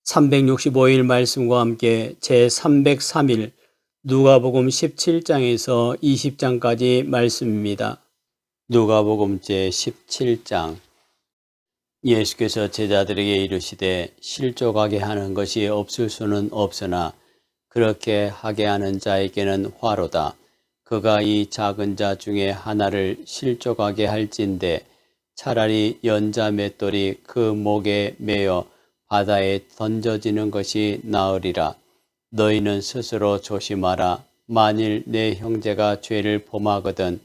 365일 말씀과 함께 제303일 누가복음 17장에서 20장까지 말씀입니다. 누가복음 제17장. 예수께서 제자들에게 이르시되 실족하게 하는 것이 없을 수는 없으나 그렇게 하게 하는 자에게는 화로다. 그가 이 작은 자 중에 하나를 실족하게 할진대 차라리 연자 맷돌이 그 목에 매어 바다에 던져지는 것이 나으리라. 너희는 스스로 조심하라. 만일 내 형제가 죄를 범하거든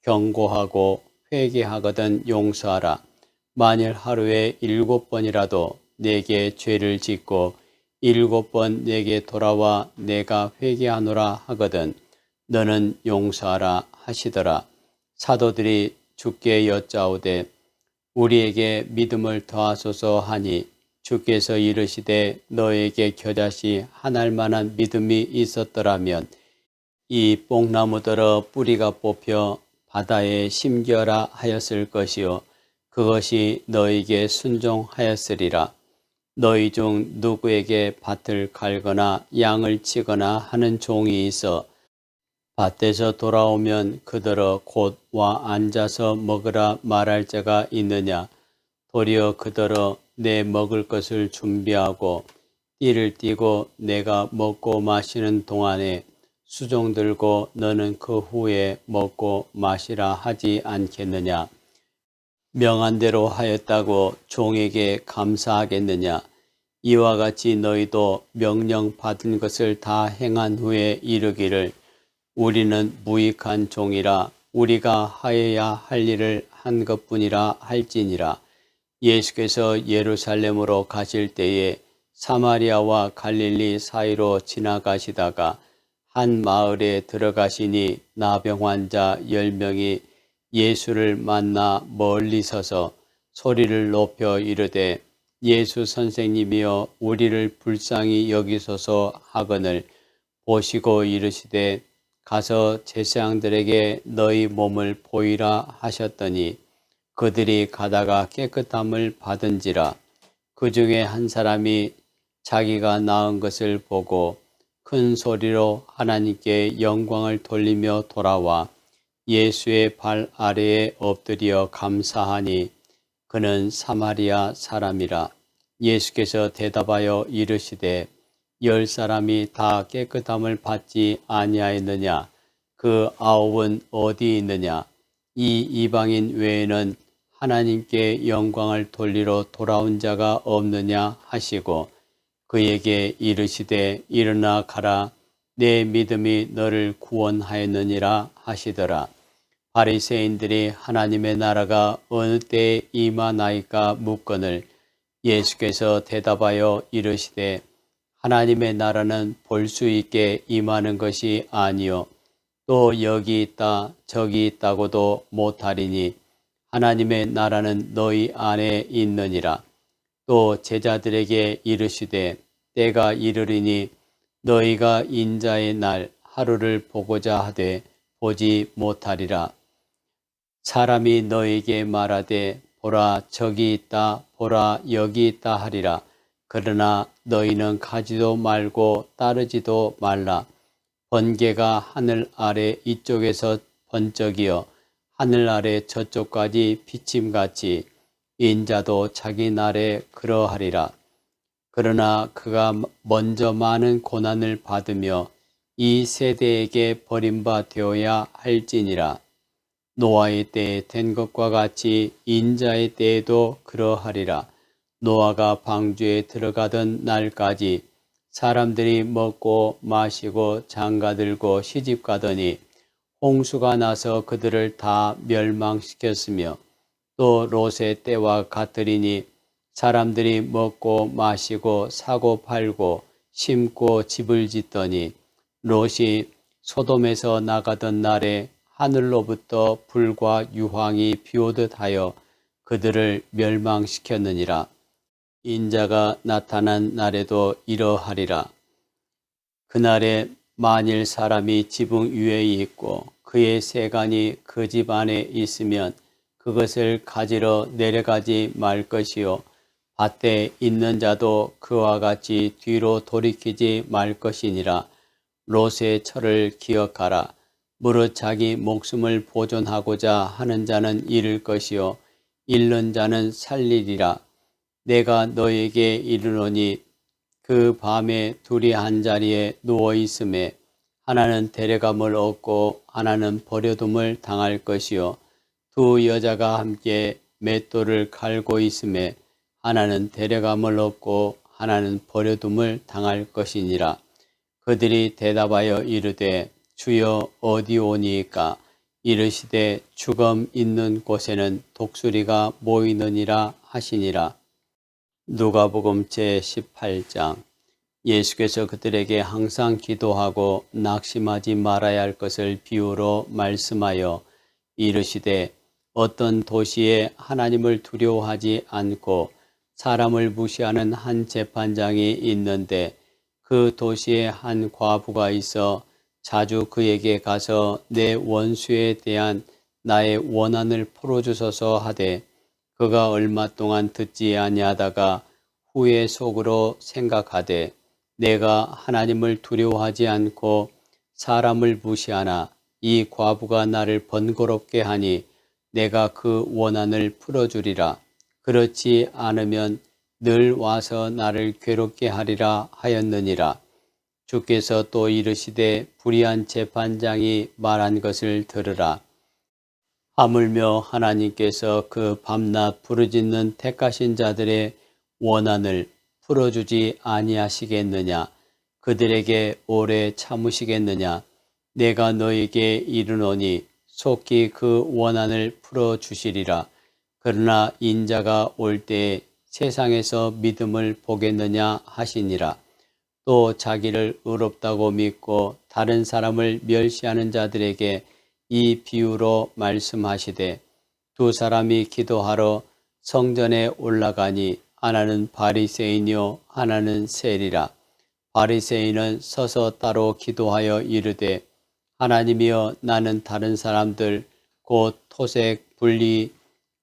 경고하고 회개하거든 용서하라. 만일 하루에 7번이라도 내게 죄를 짓고 7번 내게 돌아와 내가 회개하노라 하거든 너는 용서하라 하시더라. 사도들이 주께 여짜오되 우리에게 믿음을 더하소서 하니 주께서 이르시되 너에게 겨자씨 한 알만한 믿음이 있었더라면 이 뽕나무더러 뿌리가 뽑혀 바다에 심겨라 하였을 것이요 그것이 너에게 순종하였으리라. 너희 중 누구에게 밭을 갈거나 양을 치거나 하는 종이 있어 밭에서 돌아오면 그더러 곧 와 앉아서 먹으라 말할 자가 있느냐. 도리어 그더러 내 먹을 것을 준비하고 띠를 띠고 내가 먹고 마시는 동안에 수종 들고 너는 그 후에 먹고 마시라 하지 않겠느냐. 명한 대로 하였다고 종에게 감사하겠느냐. 이와 같이 너희도 명령 받은 것을 다 행한 후에 이르기를 우리는 무익한 종이라 우리가 하여야 할 일을 한 것뿐이라 할지니라. 예수께서 예루살렘으로 가실 때에 사마리아와 갈릴리 사이로 지나가시다가 한 마을에 들어가시니 나병 환자 10명이 예수를 만나 멀리 서서 소리를 높여 이르되 예수 선생님이여 우리를 불쌍히 여기소서 하거늘 보시고 이르시되 가서 제사장들에게 너희 몸을 보이라 하셨더니 그들이 가다가 깨끗함을 받은지라. 그 중에 한 사람이 자기가 나은 것을 보고 큰 소리로 하나님께 영광을 돌리며 돌아와 예수의 발 아래에 엎드려 감사하니 그는 사마리아 사람이라. 예수께서 대답하여 이르시되 10사람이 다 깨끗함을 받지 아니하였느냐. 그 9은 어디 있느냐. 이 이방인 외에는 하나님께 영광을 돌리러 돌아온 자가 없느냐 하시고 그에게 이르시되 일어나 가라. 내 믿음이 너를 구원하였느니라 하시더라. 바리새인들이 하나님의 나라가 어느 때에 임하나이까 묻거늘 예수께서 대답하여 이르시되 하나님의 나라는 볼 수 있게 임하는 것이 아니요 또 여기 있다 저기 있다고도 못하리니 하나님의 나라는 너희 안에 있느니라. 또 제자들에게 이르시되 때가 이르리니 너희가 인자의 날 하루를 보고자 하되 보지 못하리라. 사람이 너희에게 말하되 보라 저기 있다 보라 여기 있다 하리라. 그러나 너희는 가지도 말고 따르지도 말라. 번개가 하늘 아래 이쪽에서 번쩍이어 하늘 아래 저쪽까지 비침같이 인자도 자기 날에 그러하리라. 그러나 그가 먼저 많은 고난을 받으며 이 세대에게 버림바 되어야 할지니라. 노아의 때에 된 것과 같이 인자의 때에도 그러하리라. 노아가 방주에 들어가던 날까지 사람들이 먹고 마시고 장가들고 시집가더니 홍수가 나서 그들을 다 멸망시켰으며 또 롯의 때와 같으리니 사람들이 먹고 마시고 사고 팔고 심고 집을 짓더니 롯이 소돔에서 나가던 날에 하늘로부터 불과 유황이 비오듯 하여 그들을 멸망시켰느니라. 인자가 나타난 날에도 이러하리라. 그날에 만일 사람이 지붕 위에 있고 그의 세간이 그 집 안에 있으면 그것을 가지러 내려가지 말 것이요 밭에 있는 자도 그와 같이 뒤로 돌이키지 말 것이니라. 롯의 철을 기억하라. 무릇 자기 목숨을 보존하고자 하는 자는 잃을 것이요 잃는 자는 살리리라. 내가 너에게 이르노니 그 밤에 둘이 한 자리에 누워 있음에 하나는 데려감을 얻고 하나는 버려둠을 당할 것이요 두 여자가 함께 맷돌을 갈고 있음에 하나는 데려감을 얻고 하나는 버려둠을 당할 것이니라. 그들이 대답하여 이르되 주여 어디 오니이까? 이르시되 죽음 있는 곳에는 독수리가 모이느니라 하시니라. 누가복음 제18장. 예수께서 그들에게 항상 기도하고 낙심하지 말아야 할 것을 비유로 말씀하여 이르시되 어떤 도시에 하나님을 두려워하지 않고 사람을 무시하는 한 재판장이 있는데 그 도시에 한 과부가 있어 자주 그에게 가서 내 원수에 대한 나의 원한을 풀어주소서 하되 그가 얼마 동안 듣지 아니하다가 후에 속으로 생각하되 내가 하나님을 두려워하지 않고 사람을 무시하나 이 과부가 나를 번거롭게 하니 내가 그 원한을 풀어주리라. 그렇지 않으면 늘 와서 나를 괴롭게 하리라 하였느니라. 주께서 또 이르시되 불의한 재판장이 말한 것을 들으라. 하물며 하나님께서 그 밤낮 부르짖는 택하신 자들의 원한을 풀어주지 아니하시겠느냐? 그들에게 오래 참으시겠느냐? 내가 너에게 이르노니 속히 그 원한을 풀어주시리라. 그러나 인자가 올 때에 세상에서 믿음을 보겠느냐 하시니라. 또 자기를 의롭다고 믿고 다른 사람을 멸시하는 자들에게 이 비유로 말씀하시되 두 사람이 기도하러 성전에 올라가니 하나는 바리새인이요 하나는 세리라. 바리새인은 서서 따로 기도하여 이르되 하나님이여 나는 다른 사람들 곧 토색, 분리,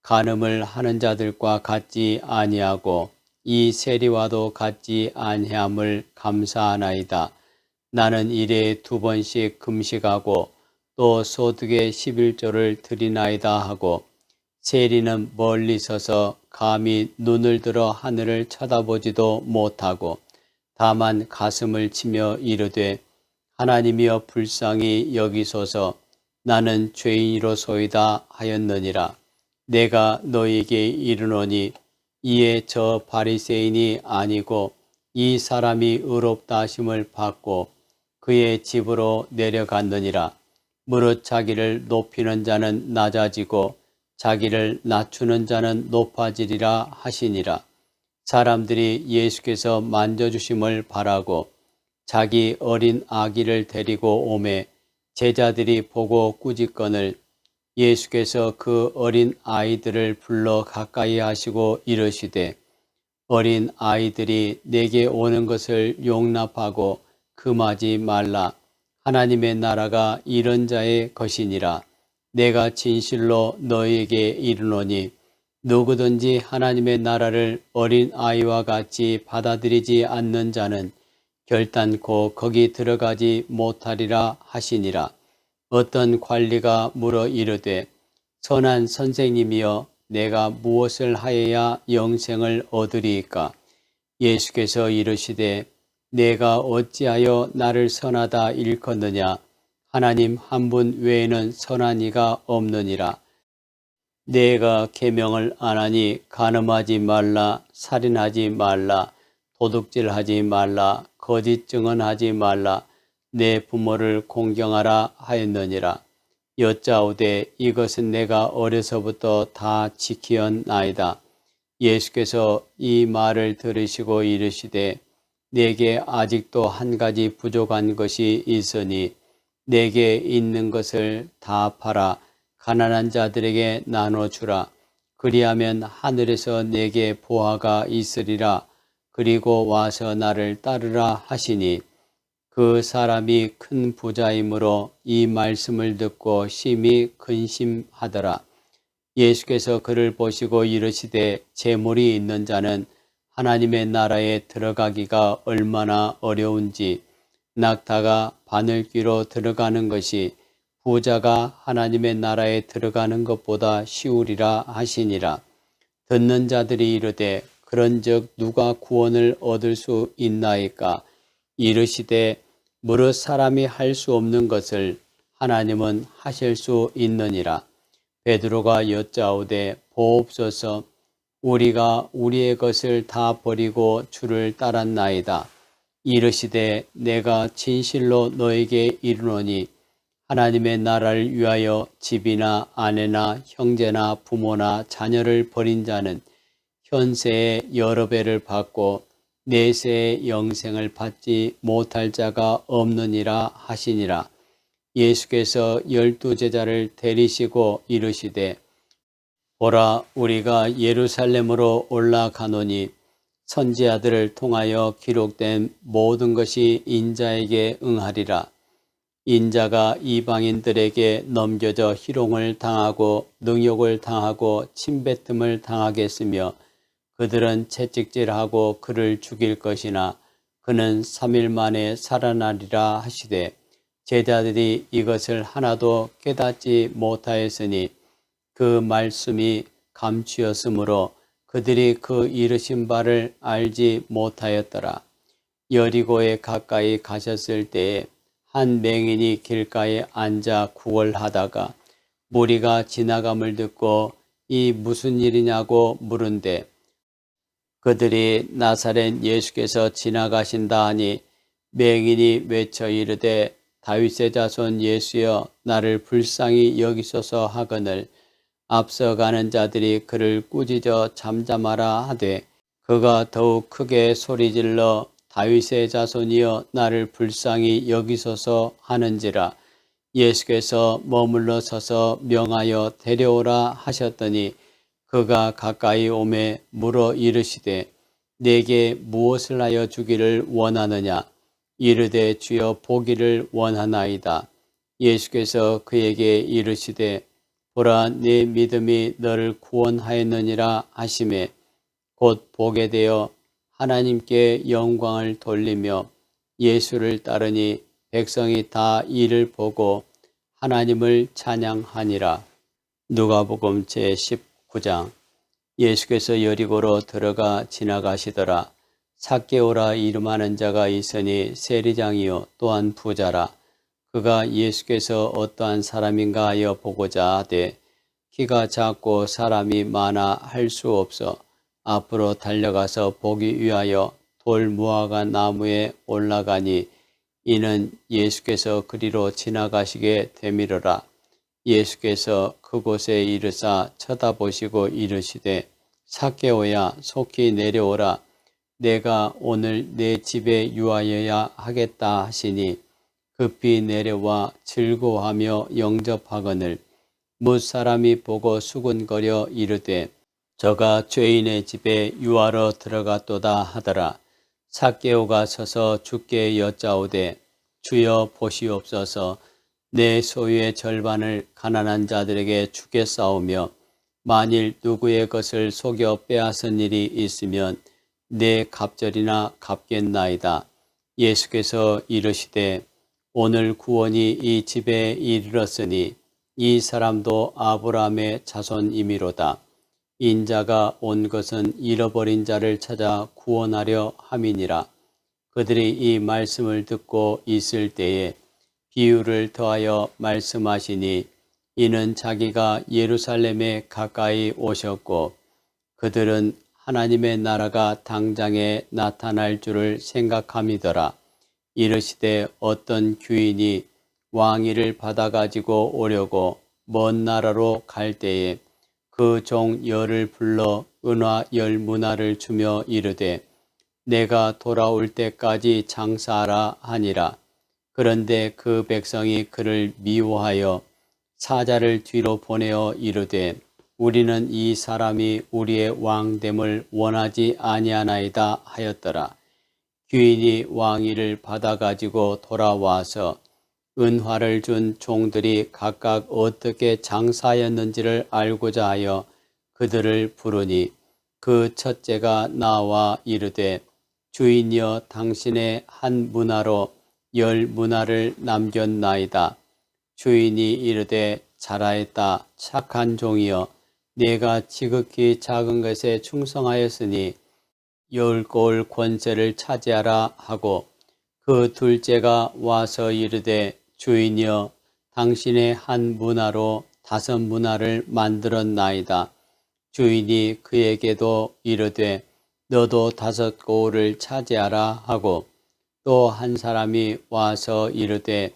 간음을 하는 자들과 같지 아니하고 이 세리와도 같지 아니함을 감사하나이다. 나는 일에 2번씩 금식하고 또 소득의 11조를 드리나이다 하고 세리는 멀리 서서 감히 눈을 들어 하늘을 쳐다보지도 못하고 다만 가슴을 치며 이르되 하나님이여 불쌍히 여기소서 나는 죄인이로소이다 하였느니라. 내가 너에게 이르노니 이에 저 바리새인이 아니고 이 사람이 의롭다 하심을 받고 그의 집으로 내려갔느니라. 무릇 자기를 높이는 자는 낮아지고 자기를 낮추는 자는 높아지리라 하시니라. 사람들이 예수께서 만져주심을 바라고 자기 어린 아기를 데리고 오매 제자들이 보고 꾸짖거늘 예수께서 그 어린 아이들을 불러 가까이 하시고 이르시되 어린 아이들이 내게 오는 것을 용납하고 금하지 말라. 하나님의 나라가 이런 자의 것이니라. 내가 진실로 너희에게 이르노니 누구든지 하나님의 나라를 어린 아이와 같이 받아들이지 않는 자는 결단코 거기 들어가지 못하리라 하시니라. 어떤 관리가 물어 이르되 선한 선생님이여 내가 무엇을 하여야 영생을 얻으리이까? 예수께서 이르시되 내가 어찌하여 나를 선하다 일컫느냐? 하나님 한 분 외에는 선한 이가 없느니라. 내가 계명을 안 하니 간음하지 말라, 살인하지 말라, 도둑질하지 말라, 거짓 증언하지 말라, 내 부모를 공경하라 하였느니라. 여짜오되 이것은 내가 어려서부터 다 지키었나이다. 예수께서 이 말을 들으시고 이르시되 내게 아직도 한 가지 부족한 것이 있으니 내게 있는 것을 다 팔아 가난한 자들에게 나눠주라. 그리하면 하늘에서 내게 보화가 있으리라. 그리고 와서 나를 따르라 하시니 그 사람이 큰 부자이므로 이 말씀을 듣고 심히 근심하더라. 예수께서 그를 보시고 이르시되 재물이 있는 자는 하나님의 나라에 들어가기가 얼마나 어려운지, 낙타가 바늘귀로 들어가는 것이 부자가 하나님의 나라에 들어가는 것보다 쉬우리라 하시니라. 듣는 자들이 이르되 그런즉 누가 구원을 얻을 수 있나이까? 이르시되 무릇 사람이 할 수 없는 것을 하나님은 하실 수 있느니라. 베드로가 여짜오되 보옵소서. 우리가 우리의 것을 다 버리고 주를 따랐나이다. 이르시되 내가 진실로 너에게 이르노니 하나님의 나라를 위하여 집이나 아내나 형제나 부모나 자녀를 버린 자는 현세에 여러 배를 받고 내세의 영생을 받지 못할 자가 없느니라 하시니라. 예수께서 12제자를 데리시고 이르시되 보라, 우리가 예루살렘으로 올라가노니 선지자들을 통하여 기록된 모든 것이 인자에게 응하리라. 인자가 이방인들에게 넘겨져 희롱을 당하고 능욕을 당하고 침뱉음을 당하겠으며 그들은 채찍질하고 그를 죽일 것이나 그는 3일 만에 살아나리라 하시되 제자들이 이것을 하나도 깨닫지 못하였으니 그 말씀이 감추었으므로 그들이 그 이르신 바를 알지 못하였더라. 여리고에 가까이 가셨을 때에 한 맹인이 길가에 앉아 구걸하다가 무리가 지나감을 듣고 이 무슨 일이냐고 물은데 그들이 나사렛 예수께서 지나가신다 하니 맹인이 외쳐 이르되 다윗의 자손 예수여 나를 불쌍히 여기소서 하거늘 앞서가는 자들이 그를 꾸짖어 잠잠하라 하되 그가 더욱 크게 소리질러 다윗의 자손이여 나를 불쌍히 여기소서 하는지라. 예수께서 머물러 서서 명하여 데려오라 하셨더니 그가 가까이 오매 물어 이르시되 내게 무엇을 하여 주기를 원하느냐? 이르되 주여 보기를 원하나이다. 예수께서 그에게 이르시되 보라 네 믿음이 너를 구원하였느니라 하시매 곧 보게 되어 하나님께 영광을 돌리며 예수를 따르니 백성이 다 이를 보고 하나님을 찬양하니라. 누가복음 제19장. 예수께서 여리고로 들어가 지나가시더라. 삭개오라 이름하는 자가 있으니 세리장이요 또한 부자라. 그가 예수께서 어떠한 사람인가 하여 보고자 하되 키가 작고 사람이 많아 할 수 없어 앞으로 달려가서 보기 위하여 돌 무화과 나무에 올라가니 이는 예수께서 그리로 지나가시게 되밀어라. 예수께서 그곳에 이르사 쳐다보시고 이르시되 삭개오야 속히 내려오라. 내가 오늘 내 집에 유하여야 하겠다 하시니 급히 내려와 즐거워하며 영접하거늘 뭇사람이 보고 수군거려 이르되 저가 죄인의 집에 유하러 들어갔도다 하더라. 삭개오가 서서 주께 여짜오되 주여 보시옵소서. 내 소유의 절반을 가난한 자들에게 주겠사오며 만일 누구의 것을 속여 빼앗은 일이 있으면 내 갑절이나 갚겠나이다. 예수께서 이르시되 오늘 구원이 이 집에 이르렀으니 이 사람도 아브라함의 자손이미로다. 인자가 온 것은 잃어버린 자를 찾아 구원하려 함이니라. 그들이 이 말씀을 듣고 있을 때에 비유를 더하여 말씀하시니 이는 자기가 예루살렘에 가까이 오셨고 그들은 하나님의 나라가 당장에 나타날 줄을 생각함이더라. 이르시되 어떤 귀인이 왕위를 받아가지고 오려고 먼 나라로 갈 때에 그 종 열을 불러 은화 10문화를 주며 이르되 내가 돌아올 때까지 장사하라 하니라. 그런데 그 백성이 그를 미워하여 사자를 뒤로 보내어 이르되 우리는 이 사람이 우리의 왕됨을 원하지 아니하나이다 하였더라. 귀인이 왕위를 받아가지고 돌아와서 은화를 준 종들이 각각 어떻게 장사하였는지를 알고자 하여 그들을 부르니 그 첫째가 나와 이르되 주인이여 당신의 한 문화로 10문화를 남겼나이다. 주인이 이르되 잘하였다. 착한 종이여 네가 지극히 작은 것에 충성하였으니 10골 권세를 차지하라 하고 그 둘째가 와서 이르되 주인이여 당신의 한 문화로 5문화를 만들었나이다. 주인이 그에게도 이르되 너도 5골을 차지하라 하고 또 한 사람이 와서 이르되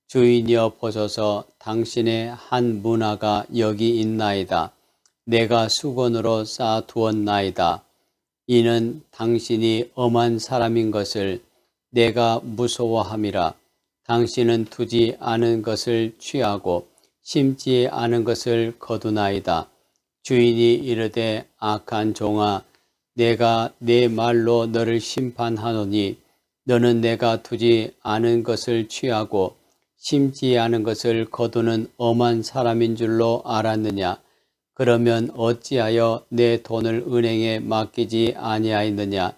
주인이여 보소서 당신의 한 문화가 여기 있나이다. 내가 수건으로 쌓아두었나이다. 이는 당신이 엄한 사람인 것을 내가 무서워함이라. 당신은 두지 않은 것을 취하고 심지 않은 것을 거두나이다. 주인이 이르되 악한 종아 내가 내 말로 너를 심판하노니 너는 내가 두지 않은 것을 취하고 심지 않은 것을 거두는 엄한 사람인 줄로 알았느냐. 그러면 어찌하여 내 돈을 은행에 맡기지 아니하였느냐.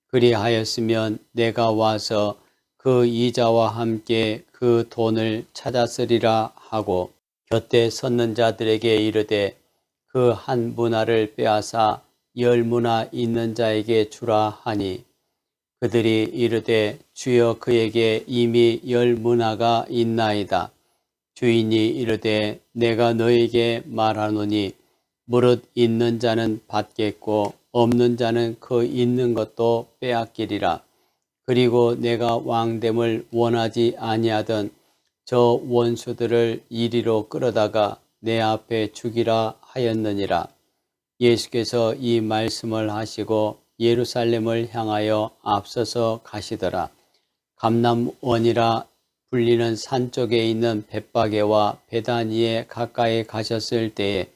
그리하였으면 내가 와서 그 이자와 함께 그 돈을 찾았으리라 하고 곁에 섰는 자들에게 이르되 그 한 문화를 빼앗아 10문화 있는 자에게 주라 하니 그들이 이르되 주여 그에게 이미 10문화가 있나이다. 주인이 이르되 내가 너에게 말하노니 무릇 있는 자는 받겠고 없는 자는 그 있는 것도 빼앗기리라. 그리고 내가 왕됨을 원하지 아니하던 저 원수들을 이리로 끌어다가 내 앞에 죽이라 하였느니라. 예수께서 이 말씀을 하시고 예루살렘을 향하여 앞서서 가시더라. 감람원이라 불리는 산 쪽에 있는 벳바게와 베다니에 가까이 가셨을 때에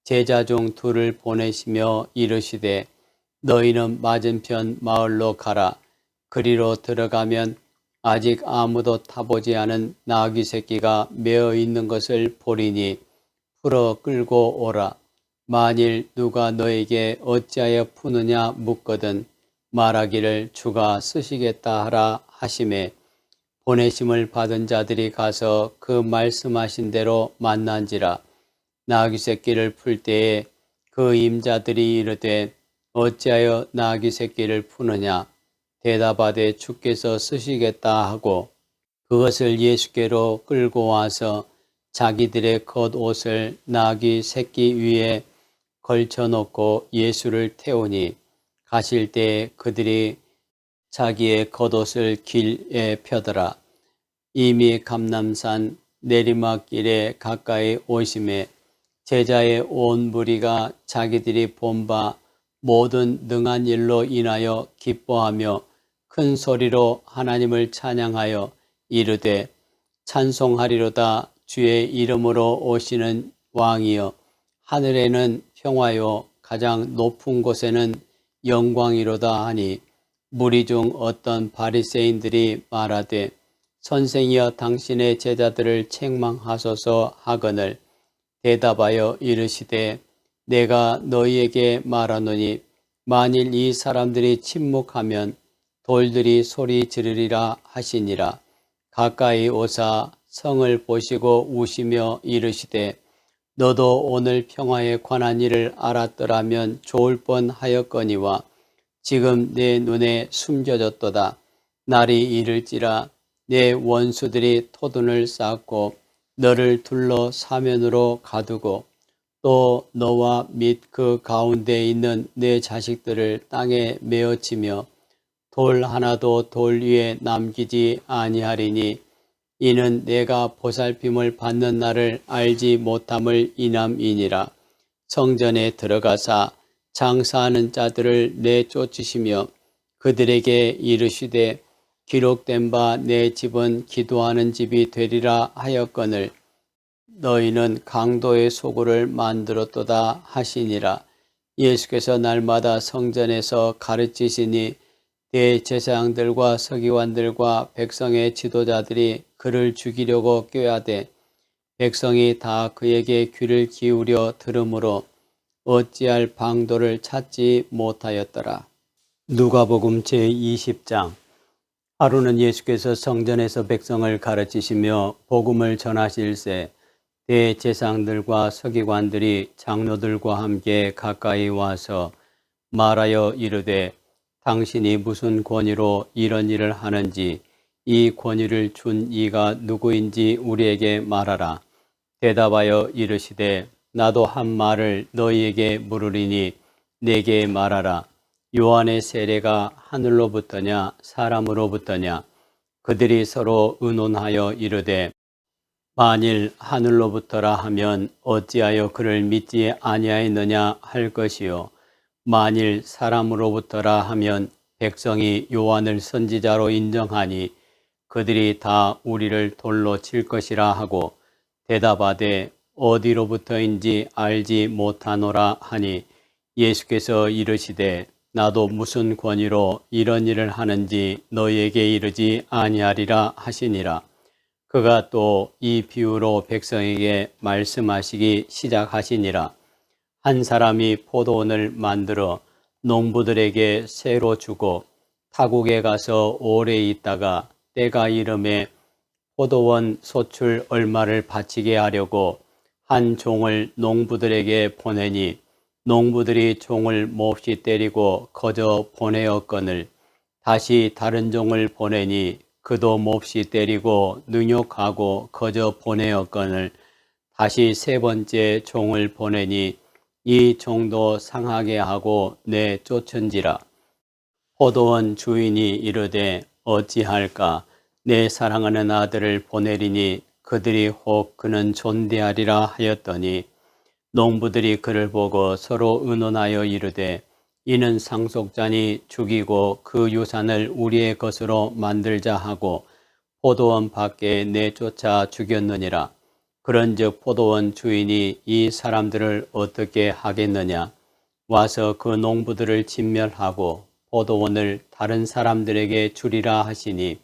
제자 중 2를 보내시며 이르시되 너희는 맞은편 마을로 가라. 그리로 들어가면 아직 아무도 타보지 않은 나귀 새끼가 메어 있는 것을 보리니 풀어 끌고 오라. 만일 누가 너에게 어찌하여 푸느냐 묻거든 말하기를 주가 쓰시겠다 하라 하시매 보내심을 받은 자들이 가서 그 말씀하신 대로 만난지라. 나귀 새끼를 풀 때에 그 임자들이 이르되 어찌하여 나귀 새끼를 푸느냐. 대답하되 주께서 쓰시겠다 하고 그것을 예수께로 끌고 와서 자기들의 겉옷을 나귀 새끼 위에 걸쳐놓고 예수를 태우니 가실 때에 그들이 자기의 겉옷을 길에 펴더라. 이미 감람산 내리막길에 가까이 오심에 제자의 온 무리가 자기들이 본 바 모든 능한 일로 인하여 기뻐하며 큰 소리로 하나님을 찬양하여 이르되 찬송하리로다. 주의 이름으로 오시는 왕이여 하늘에는 평화요 가장 높은 곳에는 영광이로다 하니 무리 중 어떤 바리새인들이 말하되 선생이여 당신의 제자들을 책망하소서 하거늘 대답하여 이르시되 내가 너희에게 말하노니 만일 이 사람들이 침묵하면 돌들이 소리 지르리라 하시니라. 가까이 오사 성을 보시고 우시며 이르시되 너도 오늘 평화에 관한 일을 알았더라면 좋을 뻔하였거니와 지금 내 눈에 숨겨졌도다. 날이 이를지라 내 원수들이 토둔을 쌓고 너를 둘러 사면으로 가두고 또 너와 및 그 가운데 있는 내 자식들을 땅에 메어치며 돌 하나도 돌 위에 남기지 아니하리니 이는 내가 보살핌을 받는 날을 알지 못함을 인함이니라. 성전에 들어가사 장사하는 자들을 내쫓으시며 그들에게 이르시되 기록된 바 내 집은 기도하는 집이 되리라 하였거늘 너희는 강도의 소굴을 만들었도다 하시니라. 예수께서 날마다 성전에서 가르치시니 대제사장들과 서기관들과 백성의 지도자들이 그를 죽이려고 꾀하되 백성이 다 그에게 귀를 기울여 들으므로 어찌할 방도를 찾지 못하였더라. 누가복음 제20장. 하루는 예수께서 성전에서 백성을 가르치시며 복음을 전하실새 대제사장들과 서기관들이 장로들과 함께 가까이 와서 말하여 이르되 당신이 무슨 권위로 이런 일을 하는지 이 권위를 준 이가 누구인지 우리에게 말하라. 대답하여 이르시되 나도 한 말을 너희에게 물으리니 내게 말하라. 요한의 세례가 하늘로부터냐 사람으로부터냐? 그들이 서로 의논하여 이르되 만일 하늘로부터라 하면 어찌하여 그를 믿지 아니하였느냐 할 것이요 만일 사람으로부터라 하면 백성이 요한을 선지자로 인정하니 그들이 다 우리를 돌로 칠 것이라 하고 대답하되 어디로부터인지 알지 못하노라 하니 예수께서 이르시되 나도 무슨 권위로 이런 일을 하는지 너희에게 이르지 아니하리라 하시니라. 그가 또 이 비유로 백성에게 말씀하시기 시작하시니라. 한 사람이 포도원을 만들어 농부들에게 새로 주고 타국에 가서 오래 있다가 때가 이름에 포도원 소출 얼마를 바치게 하려고 한 종을 농부들에게 보내니 농부들이 종을 몹시 때리고 거저 보내었거늘 다시 다른 종을 보내니 그도 몹시 때리고 능욕하고 거저 보내었거늘 다시 세 번째 종을 보내니 이 종도 상하게 하고 내쫓은지라. 포도원 주인이 이르되 어찌할까? 내 사랑하는 아들을 보내리니 그들이 혹 그는 존대하리라 하였더니 농부들이 그를 보고 서로 의논하여 이르되 이는 상속자니 죽이고 그 유산을 우리의 것으로 만들자 하고 포도원 밖에 내쫓아 죽였느니라. 그런즉 포도원 주인이 이 사람들을 어떻게 하겠느냐? 와서 그 농부들을 진멸하고 포도원을 다른 사람들에게 주리라 하시니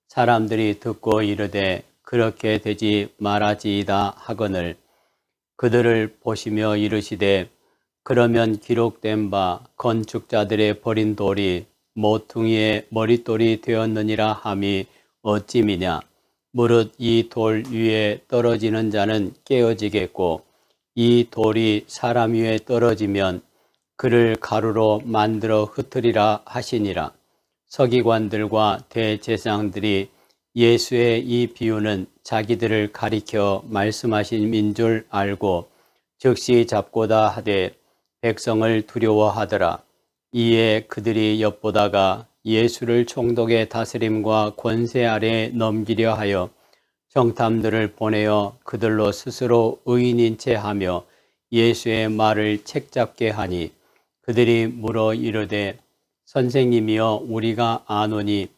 사람들이 듣고 이르되 그렇게 되지 말아지이다 하거늘 그들을 보시며 이르시되 그러면 기록된 바 건축자들의 버린 돌이 모퉁이의 머릿돌이 되었느니라 함이 어찌미냐? 무릇 이 돌 위에 떨어지는 자는 깨어지겠고 이 돌이 사람 위에 떨어지면 그를 가루로 만들어 흩으리라 하시니라. 서기관들과 대제사장들이 예수의 이 비유는 자기들을 가리켜 말씀하신 줄 알고 즉시 잡고다 하되 백성을 두려워하더라. 이에 그들이 엿보다가 예수를 총독의 다스림과 권세 아래 넘기려 하여 정탐들을 보내어 그들로 스스로 의인인 채 하며 예수의 말을 책잡게 하니 그들이 물어 이르되 선생님이여 우리가 아노니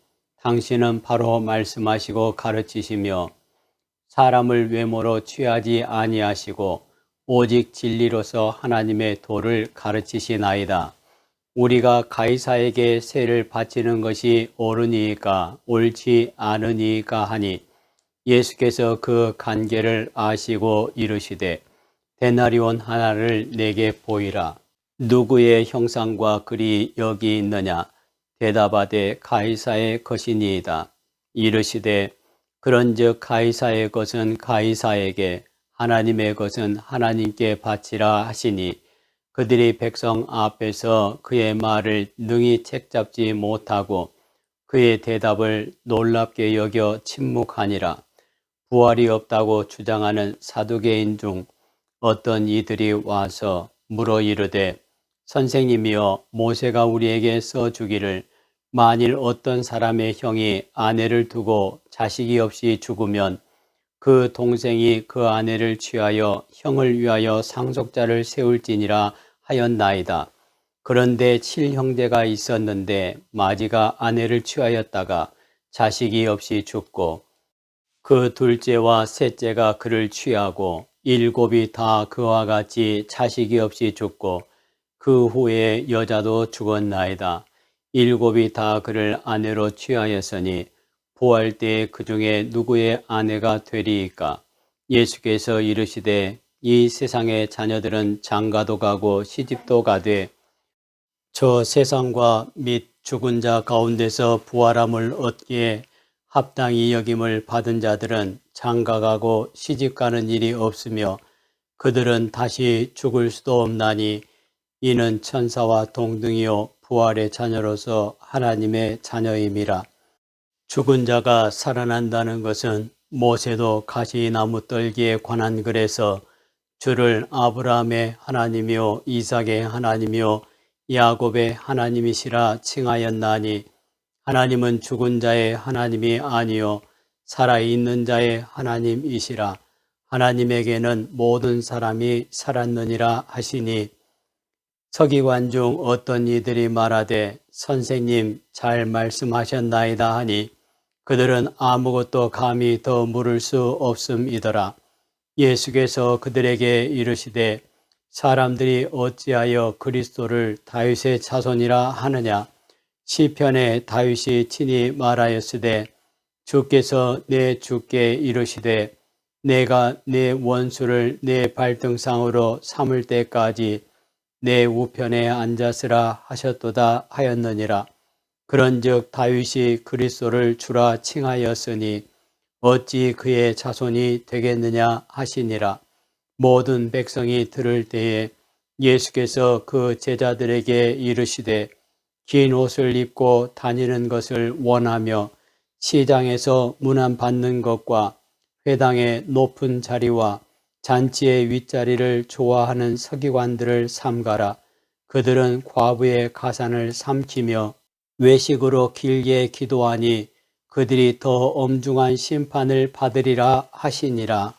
당신은 바로 말씀하시고 가르치시며 사람을 외모로 취하지 아니하시고 오직 진리로서 하나님의 도를 가르치시나이다. 우리가 가이사에게 세를 바치는 것이 옳으니까 옳지 않으니까 하니 예수께서 그 관계를 아시고 이르시되 데나리온 하나를 내게 보이라. 누구의 형상과 글이 여기 있느냐? 대답하되 가이사의 것이니이다. 이르시되 그런즉 가이사의 것은 가이사에게 하나님의 것은 하나님께 바치라 하시니 그들이 백성 앞에서 그의 말을 능히 책잡지 못하고 그의 대답을 놀랍게 여겨 침묵하니라. 부활이 없다고 주장하는 사두개인 중 어떤 이들이 와서 물어 이르되 선생님이여 모세가 우리에게 써주기를 만일 어떤 사람의 형이 아내를 두고 자식이 없이 죽으면 그 동생이 그 아내를 취하여 형을 위하여 상속자를 세울지니라 하였나이다. 그런데 7형제가 있었는데 마지가 아내를 취하였다가 자식이 없이 죽고 그 둘째와 셋째가 그를 취하고 7이 다 그와 같이 자식이 없이 죽고 그 후에 여자도 죽었나이다. 7이 다 그를 아내로 취하였으니 부활 때에 그 중에 누구의 아내가 되리이까? 예수께서 이르시되 이 세상의 자녀들은 장가도 가고 시집도 가되 저 세상과 및 죽은 자 가운데서 부활함을 얻기에 합당히 여김을 받은 자들은 장가가고 시집가는 일이 없으며 그들은 다시 죽을 수도 없나니 이는 천사와 동등이요 부활의 자녀로서 하나님의 자녀임이라. 죽은 자가 살아난다는 것은 모세도 가시나무 떨기에 관한 글에서 주를 아브라함의 하나님이요 이삭의 하나님이요 야곱의 하나님이시라 칭하였나니 하나님은 죽은 자의 하나님이 아니요 살아있는 자의 하나님이시라. 하나님에게는 모든 사람이 살았느니라 하시니 서기관 중 어떤 이들이 말하되 선생님 잘 말씀하셨나이다 하니 그들은 아무것도 감히 더 물을 수 없음이더라. 예수께서 그들에게 이르시되 사람들이 어찌하여 그리스도를 다윗의 자손이라 하느냐. 시편에 다윗이 친히 말하였으되 주께서 내 주께 이르시되 내가 내 원수를 내 발등상으로 삼을 때까지 내 우편에 앉았으라 하셨도다 하였느니라. 그런즉 다윗이 그리스도를 주라 칭하였으니 어찌 그의 자손이 되겠느냐 하시니라. 모든 백성이 들을 때에 예수께서 그 제자들에게 이르시되 긴 옷을 입고 다니는 것을 원하며 시장에서 문안받는 것과 회당의 높은 자리와 잔치의 윗자리를 좋아하는 서기관들을 삼가라. 그들은 과부의 가산을 삼키며 외식으로 길게 기도하니 그들이 더 엄중한 심판을 받으리라 하시니라.